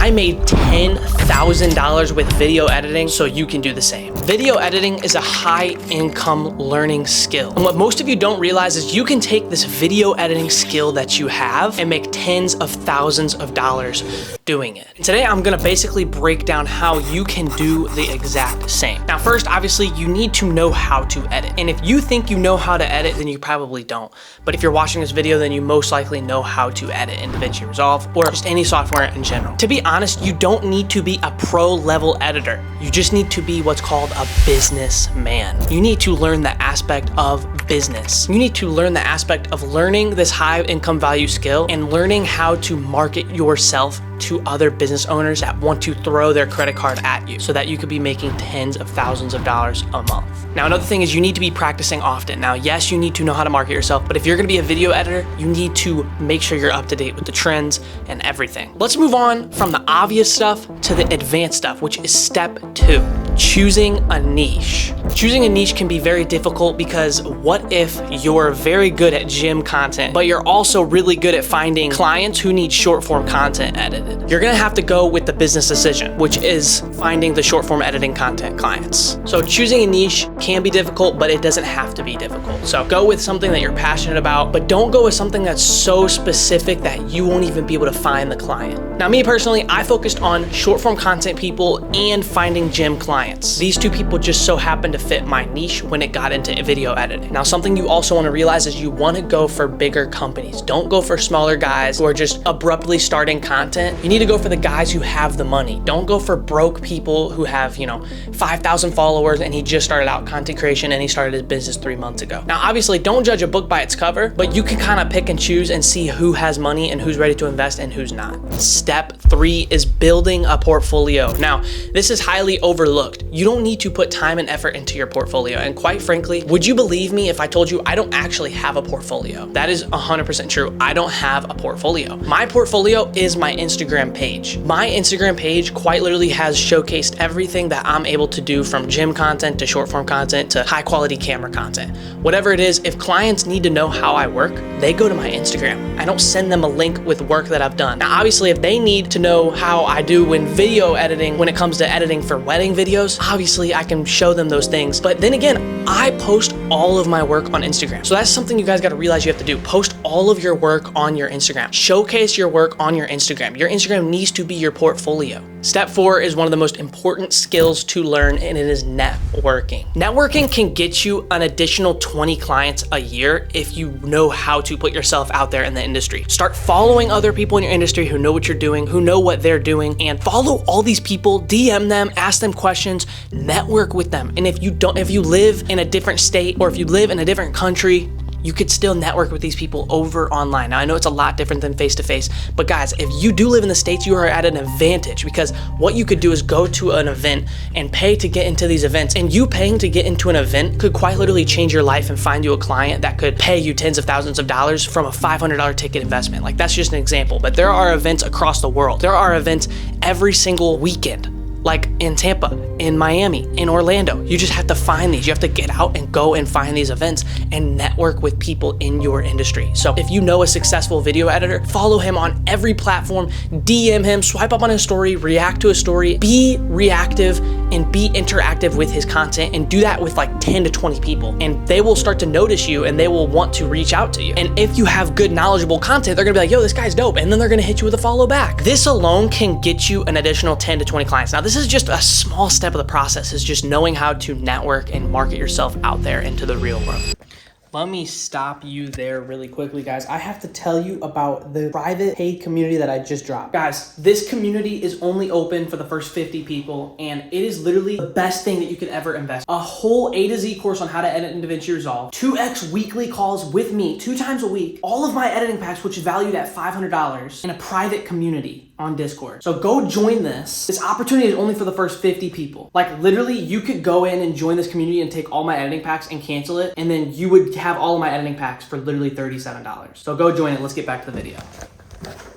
I made $10,000 with video editing, so you can do the same. Video editing is a high income learning skill. And what most of you don't realize is you can take this video editing skill that you have and make tens of thousands of dollars doing it. And today I'm gonna basically break down how you can do the exact same. Now first, obviously you need to know how to edit. And if you think you know how to edit, then you probably don't. But if you're watching this video, then you most likely know how to edit in DaVinci Resolve or just any software in general. To be honest, you don't need to be a pro level editor. You just need to be what's called a businessman. You need to learn the aspect of business. You need to learn the aspect of learning this high income value skill and learning how to market yourself to other business owners that want to throw their credit card at you so that you could be making tens of thousands of dollars a month. Now, another thing is you need to be practicing often. Now, yes, you need to know how to market yourself, but if you're gonna be a video editor, you need to make sure you're up to date with the trends and everything. Let's move on from the obvious stuff to the advanced stuff, which is step 2, choosing a niche. Choosing a niche can be very difficult because what if you're very good at gym content, but you're also really good at finding clients who need short form content edited? You're gonna have to go with the business decision, which is finding the short form editing content clients. So choosing a niche can be difficult, but it doesn't have to be difficult. So go with something that you're passionate about, but don't go with something that's so specific that you won't even be able to find the client. Now, me personally, I focused on short form content people and finding gym clients. These two people just so happened to fit my niche when it got into video editing. Now, something you also want to realize is you want to go for bigger companies. Don't go for smaller guys who are just abruptly starting content. You need to go for the guys who have the money. Don't go for broke people who have, 5,000 followers and he just started out content creation and he started his business 3 months ago. Now, obviously, don't judge a book by its cover, but you can kind of pick and choose and see who has money and who's ready to invest and who's not. Step 3 is building a portfolio. Now, this is highly overlooked. You don't need to put time and effort into your portfolio. And quite frankly, would you believe me if I told you I don't actually have a portfolio? That is 100% true. I don't have a portfolio. My portfolio is my Instagram page. My Instagram page quite literally has showcased everything that I'm able to do, from gym content to short form content to high quality camera content. Whatever it is, if clients need to know how I work, they go to my Instagram. I don't send them a link with work that I've done. Now, obviously, if they need to know how I do in video editing when it comes to editing for wedding videos, obviously I can show them those things. But then again, I post all of my work on Instagram. So that's something you guys got to realize you have to do. Post all of your work on your Instagram. Showcase your work on your Instagram. Your Instagram needs to be your portfolio. Step 4 is one of the most important skills to learn, and it is networking. Networking can get you an additional 20 clients a year if you know how to put yourself out there in the industry. Start following other people in your industry who know what you're doing, who know what they're doing, and follow all these people, DM them, ask them questions, network with them. And if you live in a different state or if you live in a different country, you could still network with these people over online. Now, I know it's a lot different than face-to-face, but guys, if you do live in the States, you are at an advantage, because what you could do is go to an event and pay to get into these events. And you paying to get into an event could quite literally change your life and find you a client that could pay you tens of thousands of dollars from a $500 ticket investment. Like, that's just an example, but there are events across the world. There are events every single weekend, like in Tampa, in Miami, in Orlando. You just have to find these. You have to get out and go and find these events and network with people in your industry. So if you know a successful video editor, follow him on every platform, DM him, swipe up on his story, react to his story, be reactive and be interactive with his content, and do that with like 10 to 20 people. And they will start to notice you and they will want to reach out to you. And if you have good, knowledgeable content, they're gonna be like, yo, this guy's dope. And then they're gonna hit you with a follow back. This alone can get you an additional 10 to 20 clients. Now, this is just a small step of the process, is just knowing how to network and market yourself out there into the real world. Let me stop you there really quickly, guys. I have to tell you about the private paid community that I just dropped. Guys, this community is only open for the first 50 people, and it is literally the best thing that you could ever invest. A whole A to Z course on how to edit in DaVinci Resolve, 2x weekly calls with me 2 times a week, all of my editing packs, which is valued at $500, in a private community on Discord. So go join this. This opportunity is only for the first 50 people. Like, literally, you could go in and join this community and take all my editing packs and cancel it, and then you would have all of my editing packs for literally $37. So go join it. Let's get back to the video.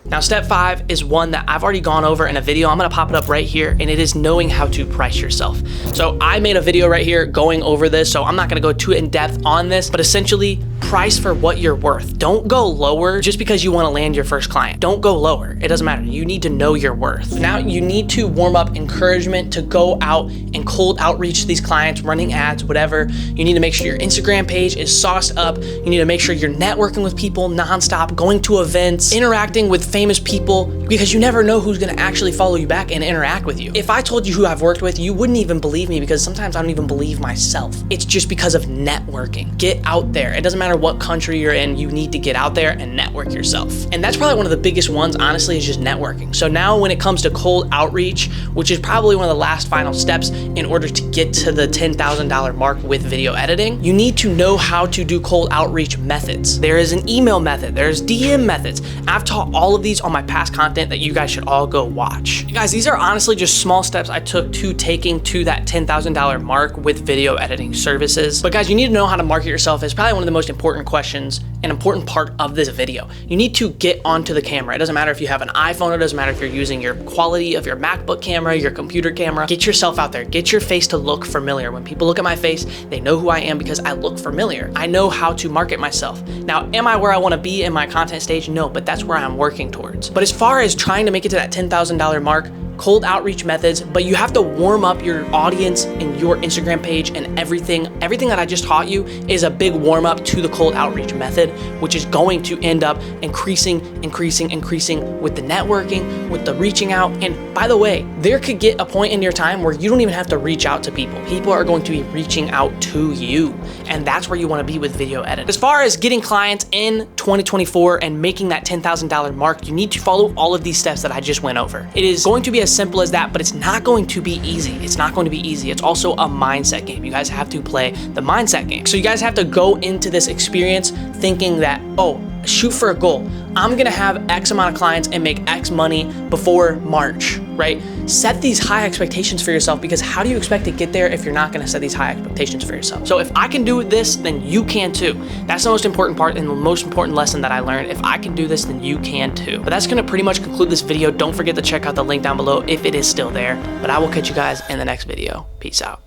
Now, step 5 is one that I've already gone over in a video. I'm gonna pop it up right here, and it is knowing how to price yourself. So I made a video right here going over this, so I'm not gonna go too in depth on this, but essentially price for what you're worth. Don't go lower just because you wanna land your first client. Don't go lower, it doesn't matter. You need to know your worth. Now you need to warm up encouragement to go out and cold outreach to these clients, running ads, whatever. You need to make sure your Instagram page is sauced up. You need to make sure you're networking with people nonstop, going to events, interacting with famous people, because you never know who's gonna actually follow you back and interact with you. If I told you who I've worked with, you wouldn't even believe me, because sometimes I don't even believe myself. It's just because of networking. Get out there. It doesn't matter what country you're in, you need to get out there and network yourself. And that's probably one of the biggest ones, honestly, is just networking. So now when it comes to cold outreach, which is probably one of the last final steps in order to get to the $10,000 mark with video editing, you need to know how to do cold outreach methods. There is an email method, there's DM methods. I've taught all of these on my past content that you guys should all go watch. Guys, these are honestly just small steps I took to taking to that $10,000 mark with video editing services. But guys, you need to know how to market yourself. It's probably one of the most important questions, an important part of this video. You need to get onto the camera. It doesn't matter if you have an iPhone, it doesn't matter if you're using your quality of your MacBook camera, your computer camera. Get yourself out there. Get your face to look familiar. When people look at my face, they know who I am because I look familiar. I know how to market myself. Now, am I where I want to be in my content stage? No, but that's where I'm working towards. But as far as trying to make it to that $10,000 mark, cold outreach methods, but you have to warm up your audience and your Instagram page, and everything that I just taught you is a big warm up to the cold outreach method, which is going to end up increasing with the networking, with the reaching out. And by the way, there could get a point in your time where you don't even have to reach out to people. People are going to be reaching out to you, and that's where you want to be with video edit. As far as getting clients in 2024 and making that $10,000 mark, you need to follow all of these steps that I just went over. It is going to be as simple as that, but it's not going to be easy. It's not going to be easy. It's also a mindset game. You guys have to play the mindset game. So you guys have to go into this experience thinking that, oh, shoot for a goal. I'm gonna have X amount of clients and make X money before March, right? Set these high expectations for yourself, because how do you expect to get there if you're not gonna set these high expectations for yourself? So if I can do this, then you can too. That's the most important part and the most important lesson that I learned. If I can do this, then you can too. But that's gonna pretty much conclude this video. Don't forget to check out the link down below if it is still there. But I will catch you guys in the next video. Peace out.